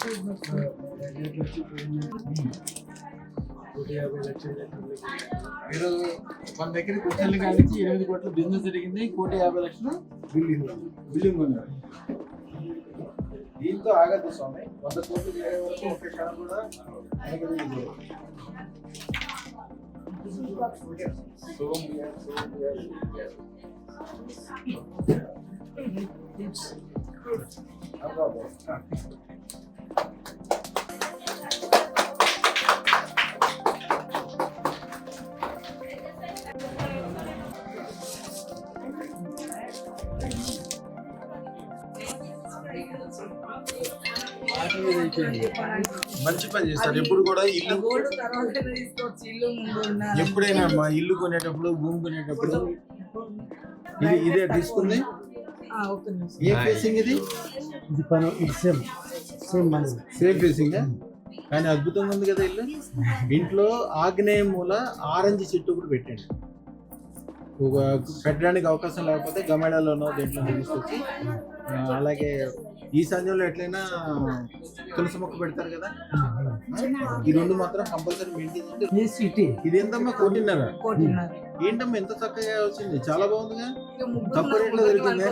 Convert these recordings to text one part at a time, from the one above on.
మీరు మన దగ్గర కూర్చొని కానీ 8 కోట్ల బిజినెస్ జరిగింది, 1,50,00,000 బిల్డింగ్ ఉన్నారు. దీంతో ఆగద్దు స్వామి, 100 కోట్లు చేరే వరకు ఒకే క్షణం కూడా మంచి పని చేస్తారు. ఎప్పుడు కూడా ఇల్లు ఎప్పుడైనా మా ఇల్లు కొనేటప్పుడు, భూమి కొనేటప్పుడు ఇదే తీసుకుంది. ఏ ఫేసింగ్ ఇది? సేమ్ ఫేసింగ్ కానీ అద్భుతంగా ఉంది కదా ఇల్లు. ఇంట్లో ఆగ్నేయ మూల ఆరెంజ్ చెట్టు కూడా పెట్టండి. పెట్టడానికి అవకాశం లేకపోతే గమేళాలోనో దేంట్లో తీసుకొచ్చి, అలాగే ఈ సమయంలో ఎట్లయినా తులసి మొక్క పెడతారు కదా, ఈ రెండు మాత్రం కంపల్సరీ మెయింటైన్. ఇది ఎంతమ్మా? 1,50,00,000. ఏంటమ్మా ఎంత చక్కగా వచ్చింది, చాలా బాగుందిగా. తక్కువ రేట్లో దొరికింది.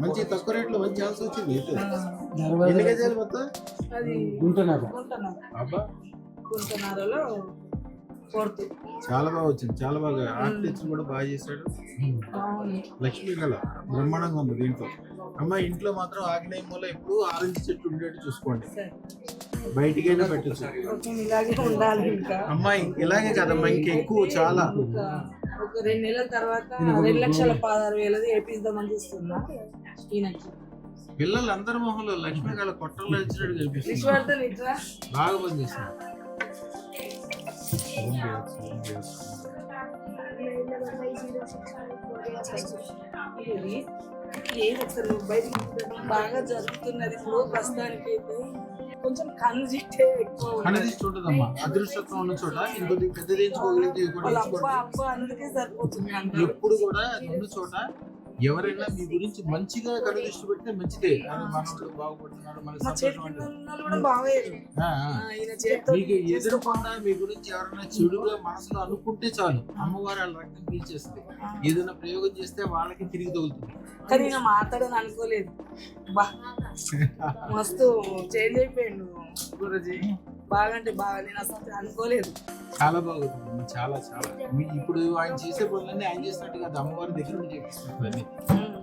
మంచి తక్కువ రేట్లో మంచి ఛాన్స్ వచ్చింది. ఎన్ని గజాలు మొత్తం? అబ్బా చాలా బాగా వచ్చింది, చాలా బాగా. ఆర్కిటెక్చర్ కూడా బాగా చేశాడు. లక్ష్మీ కళ బ్రహ్మాండంగా ఉంది దీంట్లో. అమ్మ ఇంట్లో మాత్రం ఆగ్నేయ మూల ఎప్పుడు ఆరెంజ్ చెట్టు ఉండేట్టు చూసుకోండి, బయటికైనా పెట్టచ్చు. అమ్మాయి ఇలాగే కదమ్మా, ఇంకా ఎక్కువ చాలా. ఒక 2 నెలల తర్వాత 2,16,000 వేపిద్దామని చూస్తున్నా. పిల్లలు అందరి మొహంలో లక్ష్మీ కళ కొట్టంలో ఇచ్చినట్టు కనిపిస్తుంది. బాగా పనిచేస్తుంది. బాగా జరుగుతున్నది ఇప్పుడు ప్రస్తుతానికి. అయితే కొంచెం కన్నుజిట్టే ఎక్కువ ఉంటుందమ్మా. అదృష్టత్వం ఉన్న చోట ఇంకొద్ది పెద్ద అందుకే సరిపోతుంది. ఎప్పుడు కూడా ఉన్న చోట ఎవరైనా మీ గురించి మంచిగా కళ్ళు దృష్టి పెడితే మంచిదే. మనోడు బాగుపడుతున్నాడు, మీకు ఎదురుకుండా మీ గురించి ఎవరైనా చెడుగా మనసులో అనుకుంటే చాలు, అమ్మవారు వాళ్ళ రక్తం పీల్చేస్తుంది. ఏదైనా ప్రయోగం చేస్తే వాళ్ళకి తిరిగి తగులుతుంది. కానీ నేను మాట్లాడని అనుకోలేదు. మస్తు చేంజ్ అయిపోయాడు గురుజీ. బాగా అంటే బాగా, నేను అసలు అనుకోలేదు. చాలా బాగుంటుంది, చాలా చాలా. ఇప్పుడు ఆయన చేసే పనులన్నీ ఆయన చేసినట్టు కదా, అమ్మవారి దగ్గర నుంచి చేపిస్తున్నారు.